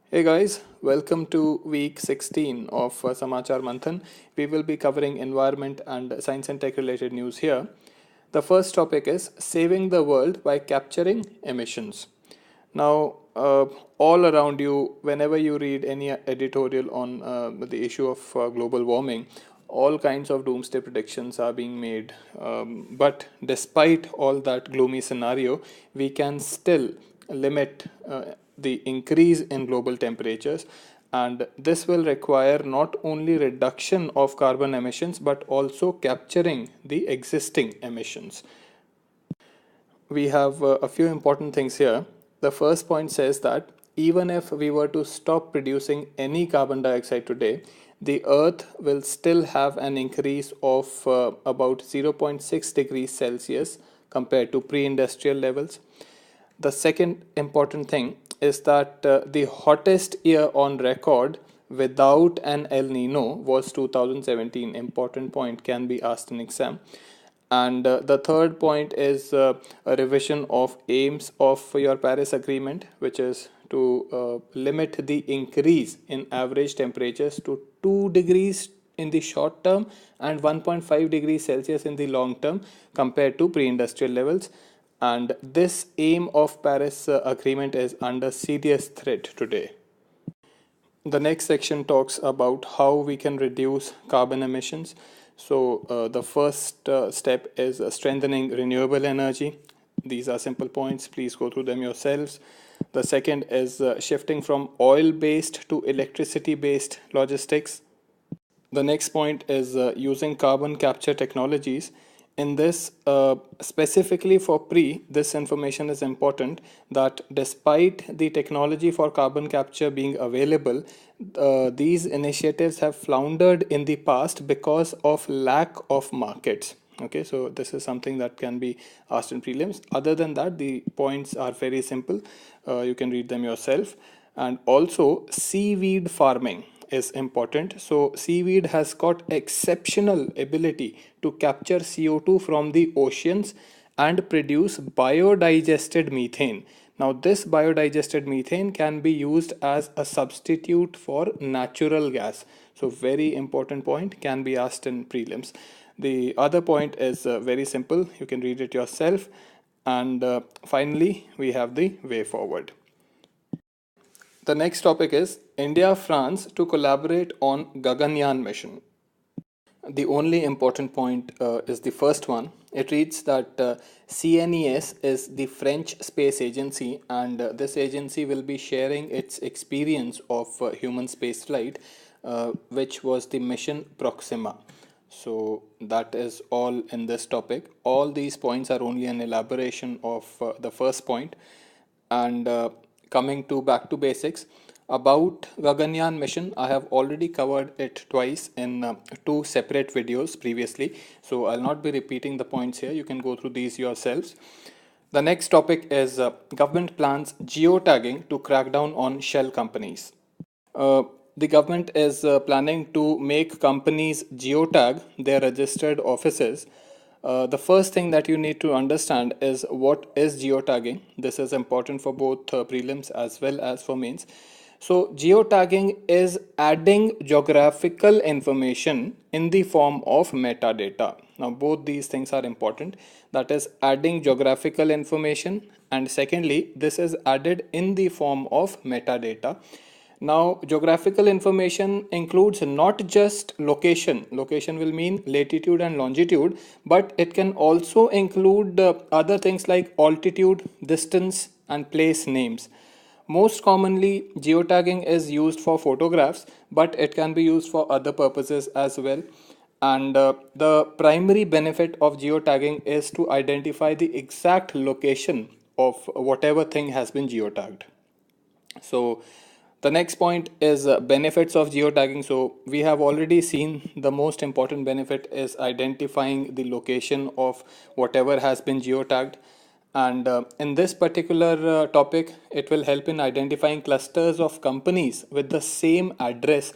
Hey guys, welcome to week 16 of Samachar Manthan. We will be covering environment and science and tech related news here. The first topic is saving the world by capturing emissions. Now, all around you, whenever you read any editorial on the issue of global warming, all kinds of doomsday predictions are being made. But despite all that gloomy scenario, we can still limit the increase in global temperatures, and this will require not only reduction of carbon emissions but also capturing the existing emissions. We have a few important things here. The first point says that even if we were to stop producing any carbon dioxide today, the earth will still have an increase of about 0.6 degrees Celsius compared to pre-industrial levels. The second important thing is that the hottest year on record without an El Nino was 2017. Important point, can be asked in exam. And the third point is a revision of aims of your Paris Agreement, which is to limit the increase in average temperatures to 2 degrees in the short term and 1.5 degrees Celsius in the long term compared to pre-industrial levels. And this aim of Paris Agreement is under serious threat today. The next section talks about how we can reduce carbon emissions. So, the first step is strengthening renewable energy. These are simple points, please go through them yourselves. The second is shifting from oil based to electricity based logistics. The next point is using carbon capture technologies. In this, specifically for this information is important that despite the technology for carbon capture being available, these initiatives have floundered in the past because of lack of markets. Okay, so this is something that can be asked in prelims. Other than that, the points are very simple. You can read them yourself. And also, seaweed farming is important. So seaweed has got exceptional ability to capture CO2 from the oceans and produce biodigested methane. Now this biodigested methane can be used as a substitute for natural gas. So very important point, can be asked in prelims. The other point is very simple, you can read it yourself. And finally we have the way forward. The next topic is India-France to collaborate on Gaganyaan mission. The only important point is the first one. It reads that CNES is the French space agency, and this agency will be sharing its experience of human spaceflight, which was the mission Proxima. So that is all in this topic. All these points are only an elaboration of the first point. And coming to back to basics about Gaganyaan mission, I have already covered it twice in two separate videos previously, so I'll not be repeating the points here. You can go through these yourselves. The next topic is government plans geotagging to crack down on shell companies. The government is planning to make companies geotag their registered offices. The first thing that you need to understand is what is geotagging. This is important for both prelims as well as for mains. So, geotagging is adding geographical information in the form of metadata. Now, both these things are important. That is, adding geographical information, and secondly, this is added in the form of metadata. Now, geographical information includes not just location. Location will mean latitude and longitude, but it can also include other things like altitude, distance, and place names. Most commonly, geotagging is used for photographs, but it can be used for other purposes as well. And the primary benefit of geotagging is to identify the exact location of whatever thing has been geotagged. So the next point is benefits of geotagging. So we have already seen the most important benefit is identifying the location of whatever has been geotagged. And in this particular topic, it will help in identifying clusters of companies with the same address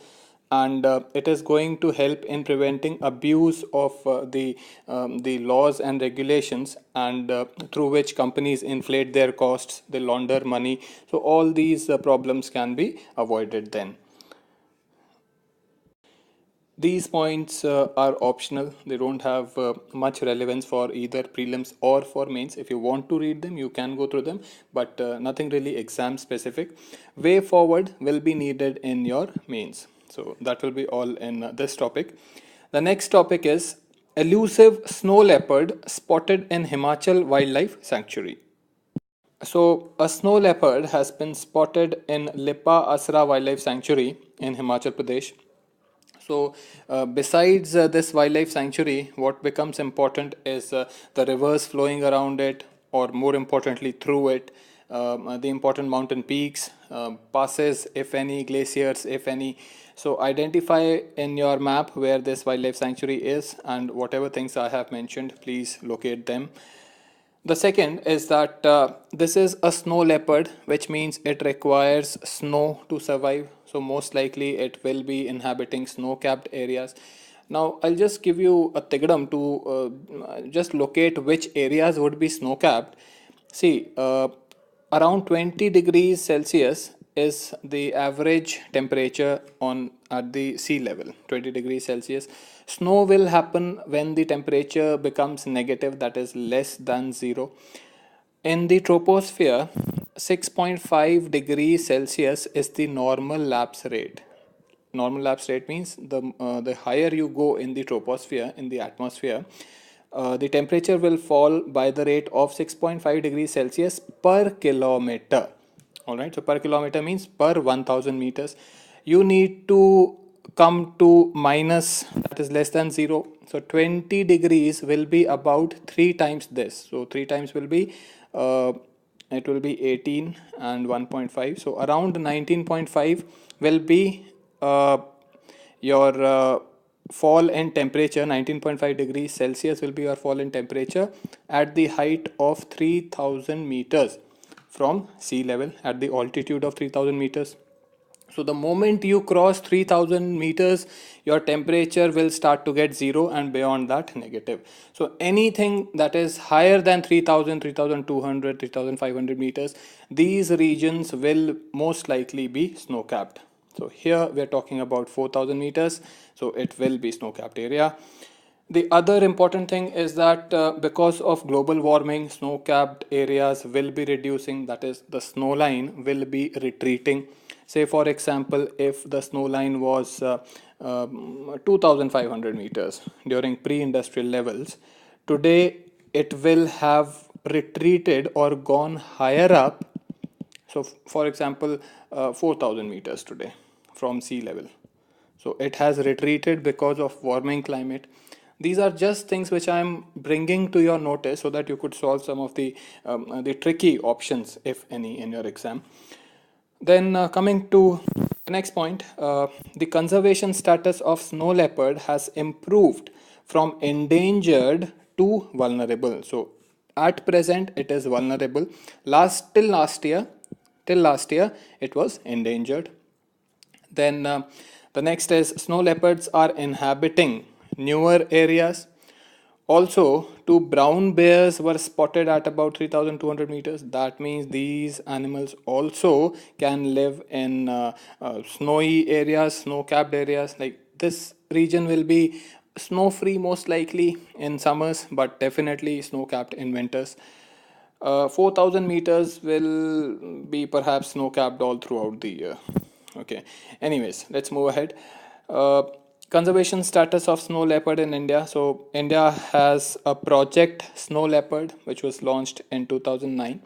and it is going to help in preventing abuse of the laws and regulations, and through which companies inflate their costs, they launder money. So all these problems can be avoided then. These points are optional. They don't have much relevance for either prelims or for mains. If you want to read them, you can go through them, but nothing really exam specific. Way forward will be needed in your mains. So that will be all in this topic. The next topic is elusive snow leopard spotted in Himachal Wildlife Sanctuary. So, a snow leopard has been spotted in Lipa Asra Wildlife Sanctuary in Himachal Pradesh. So, besides this wildlife sanctuary, what becomes important is the rivers flowing around it, or more importantly, through it, the important mountain peaks, passes, if any, glaciers, if any. So, identify in your map where this wildlife sanctuary is, and whatever things I have mentioned, please locate them. The second is that this is a snow leopard, which means it requires snow to survive. So, most likely, it will be inhabiting snow capped areas. Now, I'll just give you a tigadam to just locate which areas would be snow capped. See, around 20 degrees Celsius is the average temperature on at the sea level. 20 degrees Celsius. Snow will happen when the temperature becomes negative, that is less than 0. In the troposphere, 6.5 degrees Celsius is the normal lapse rate. Normal lapse rate means the higher you go in the troposphere, in the atmosphere, the temperature will fall by the rate of 6.5 degrees Celsius per kilometer. All right, so per kilometer means per 1000 meters. You need to come to minus, that is less than 0. So 20 degrees will be about 3 times this. So 3 times will be it will be 18 and 1.5. So around 19.5 will be your fall in temperature. 19.5 degrees Celsius will be your fall in temperature at the height of 3000 meters from sea level, at the altitude of 3000 meters. So the moment you cross 3000 meters, your temperature will start to get 0, and beyond that negative. So anything that is higher than 3000, 3200, 3500 meters, these regions will most likely be snow capped. So here we are talking about 4000 meters, so it will be snow capped area. The other important thing is that because of global warming, snow capped areas will be reducing, that is, the snow line will be retreating. Say, for example, if the snow line was 2500 meters during pre industrial levels, today it will have retreated or gone higher up. So, for example, 4000 meters today from sea level. So it has retreated because of warming climate. These are just things which I am bringing to your notice so that you could solve some of the tricky options, if any, in your exam. Then coming to the next point, the conservation status of snow leopard has improved from endangered to vulnerable. So at present it is vulnerable. Till last year, it was endangered. Then the next is snow leopards are inhabiting newer areas. Also, 2 brown bears were spotted at about 3200 meters. That means these animals also can live in snowy areas, snow capped areas. Like this region will be snow free most likely in summers, but definitely snow capped in winters. 4000 meters will be perhaps snow capped all throughout the year. Okay, anyways, let's move ahead. uh, Conservation status of snow leopard in India. So India has a project snow leopard which was launched in 2009,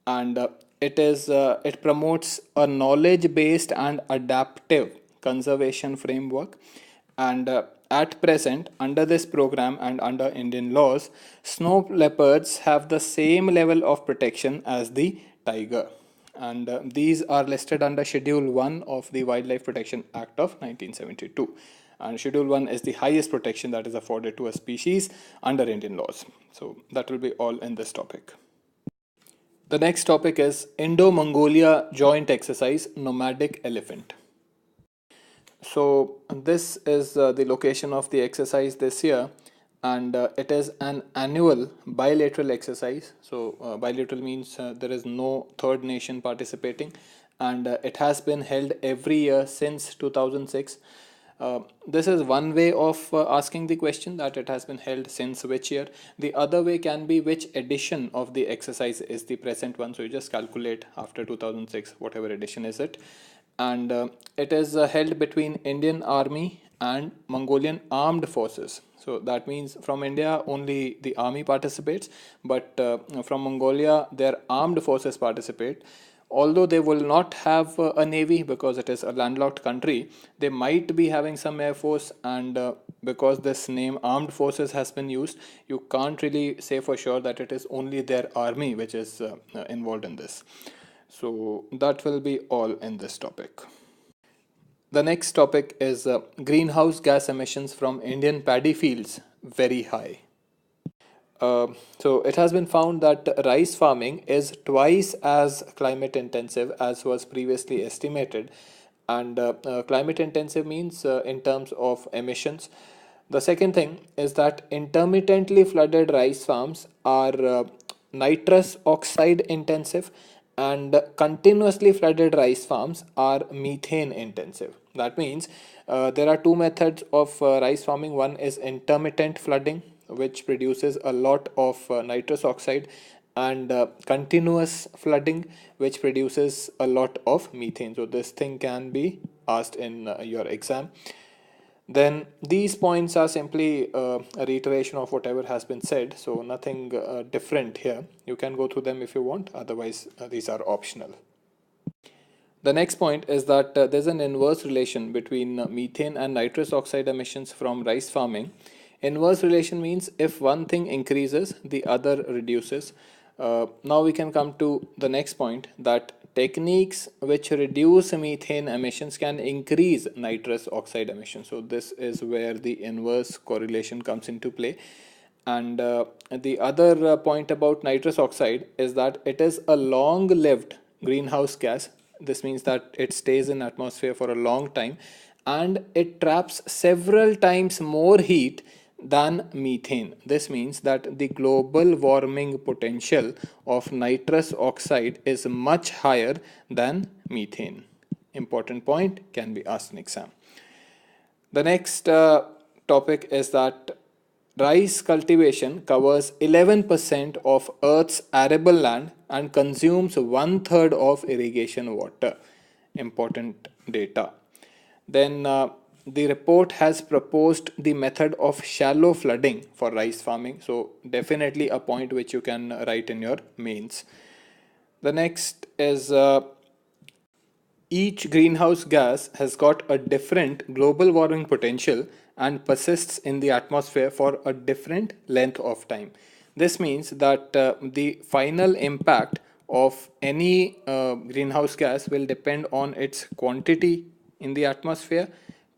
and it promotes a knowledge based and adaptive conservation framework. And at present, under this program and under Indian laws, snow leopards have the same level of protection as the tiger, and these are listed under Schedule 1 of the Wildlife Protection Act of 1972. And Schedule 1 is the highest protection that is afforded to a species under Indian laws. So that will be all in this topic. The next topic is Indo-Mongolia Joint Exercise Nomadic Elephant. So this is the location of the exercise this year, and it is an annual bilateral exercise. So bilateral means there is no third nation participating, and it has been held every year since 2006. This is one way of asking the question, that it has been held since which year. The other way can be which edition of the exercise is the present one. So you just calculate after 2006, whatever edition is it. And it is held between Indian Army and Mongolian Armed Forces. So that means from India only the army participates, but from Mongolia their armed forces participate. Although they will not have a navy because it is a landlocked country, they might be having some air force, and because this name armed forces has been used, you can't really say for sure that it is only their army which is involved in this. So that will be all in this topic. The next topic is greenhouse gas emissions from Indian paddy fields very high. So it has been found that rice farming is twice as climate intensive as was previously estimated. And climate intensive means in terms of emissions. The second thing is that intermittently flooded rice farms are nitrous oxide intensive, and continuously flooded rice farms are methane intensive. That means there are two methods of rice farming. One is intermittent flooding, which produces a lot of nitrous oxide, and continuous flooding, which produces a lot of methane. So this thing can be asked in your exam. Then these points are simply a reiteration of whatever has been said, so nothing different here. You can go through them if you want, otherwise these are optional. The next point is that there's an inverse relation between methane and nitrous oxide emissions from rice farming. Inverse relation means if one thing increases, the other reduces. Now we can come to the next point, that techniques which reduce methane emissions can increase nitrous oxide emissions. So this is where the inverse correlation comes into play. And the other point about nitrous oxide is that it is a long-lived greenhouse gas. This means that it stays in atmosphere for a long time, and it traps several times more heat than methane. This means that the global warming potential of nitrous oxide is much higher than methane. Important point, can be asked in exam. The next topic is that rice cultivation covers 11% of Earth's arable land and consumes one third of irrigation water. Important data. Then the report has proposed the method of shallow flooding for rice farming. So definitely a point which you can write in your mains. The next is each greenhouse gas has got a different global warming potential and persists in the atmosphere for a different length of time. This means that the final impact of any greenhouse gas will depend on its quantity in the atmosphere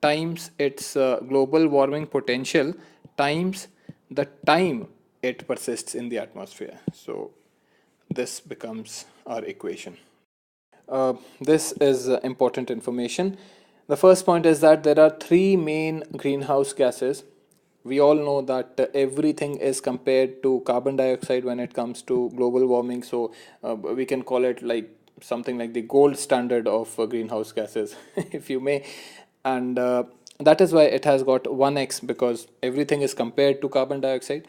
times its global warming potential times the time it persists in the atmosphere. So this becomes our equation. This is important information. The first point is that there are three main greenhouse gases. We all know that everything is compared to carbon dioxide when it comes to global warming. So we can call it like something like the gold standard of greenhouse gases, if you may. And that is why it has got 1x, because everything is compared to carbon dioxide.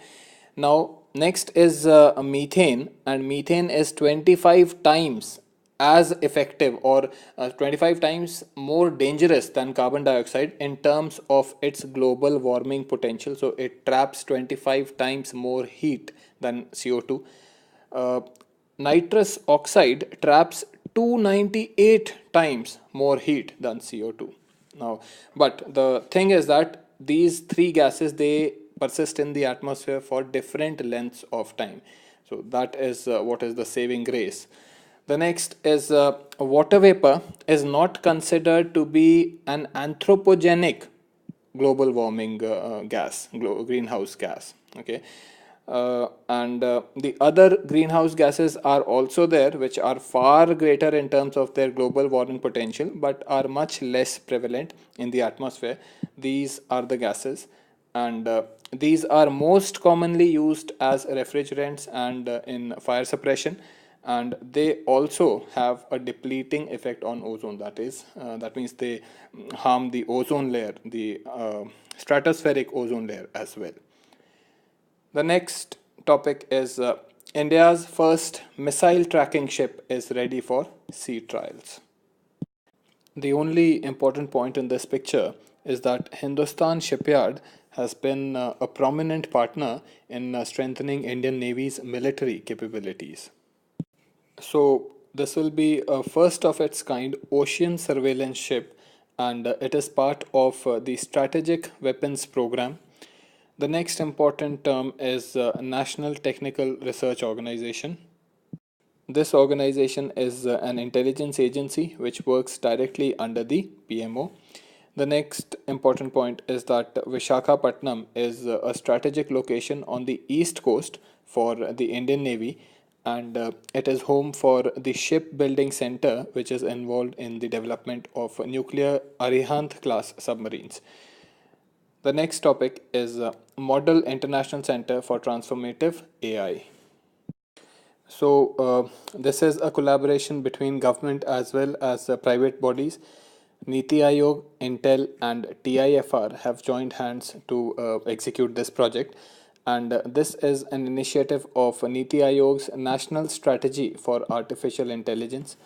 Now, next is methane, and methane is 25 times as effective, or 25 times more dangerous than carbon dioxide in terms of its global warming potential. So it traps 25 times more heat than CO2. Uh, Nitrous oxide traps 298 times more heat than CO2. Now, but the thing is that these three gases, they persist in the atmosphere for different lengths of time. So that is what is the saving grace. The next is water vapor is not considered to be an anthropogenic global warming gas, greenhouse gas. Okay. And the other greenhouse gases are also there, which are far greater in terms of their global warming potential, but are much less prevalent in the atmosphere. These are the gases, and these are most commonly used as refrigerants and in fire suppression, and they also have a depleting effect on ozone. That means they harm the ozone layer, the stratospheric ozone layer as well. The next topic is India's first missile tracking ship is ready for sea trials. The only important point in this picture is that Hindustan Shipyard has been a prominent partner in strengthening Indian Navy's military capabilities. So, this will be a first of its kind ocean surveillance ship, and it is part of the Strategic Weapons Program. The next important term is National Technical Research Organization. This organization is an intelligence agency which works directly under the PMO. The next important point is that Vishakhapatnam is a strategic location on the east coast for the Indian Navy, and it is home for the shipbuilding center which is involved in the development of nuclear Arihant class submarines. The next topic is Model International Center for Transformative AI. So, this is a collaboration between government as well as private bodies. Niti Aayog, Intel, and TIFR have joined hands to execute this project. And this is an initiative of Niti Aayog's National Strategy for Artificial Intelligence.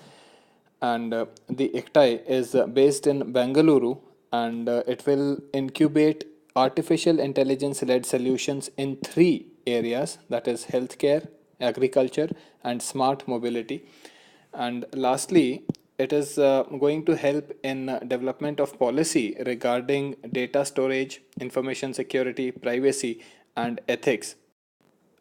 And the ICTAI is based in Bengaluru, and it will incubate artificial intelligence led solutions in three areas, that is healthcare, agriculture, and smart mobility. And lastly, it is going to help in development of policy regarding data storage, information security, privacy, and ethics.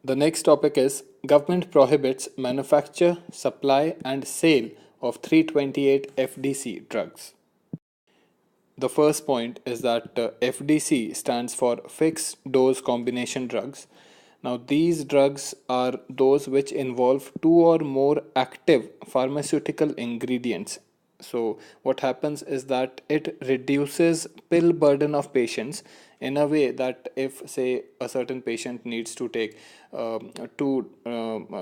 The next topic is government prohibits manufacture, supply, and sale of 328 FDC drugs. The first point is that FDC stands for fixed dose combination drugs. Now, these drugs are those which involve two or more active pharmaceutical ingredients. So, what happens is that it reduces pill burden of patients in a way that if, say, a certain patient needs to take two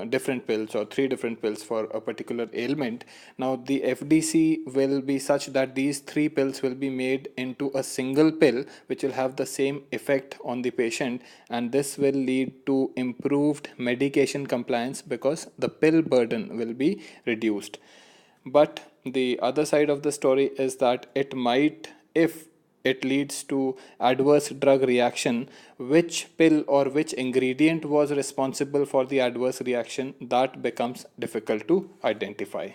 different pills or three different pills for a particular ailment, now the FDC will be such that these three pills will be made into a single pill which will have the same effect on the patient, and this will lead to improved medication compliance because the pill burden will be reduced. But the other side of the story is that it might, if it leads to adverse drug reaction, which pill or which ingredient was responsible for the adverse reaction, that becomes difficult to identify.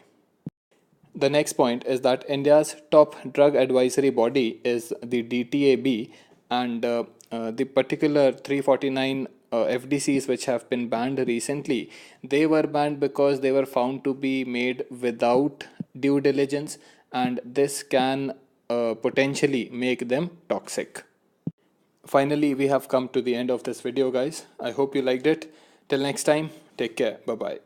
The next point is that India's top drug advisory body is the DTAB, and the particular 349 FDCs which have been banned recently, they were banned because they were found to be made without due diligence, and this can potentially make them toxic. Finally, we have come to the end of this video, guys. I hope you liked it. Till next time, take care. Bye bye.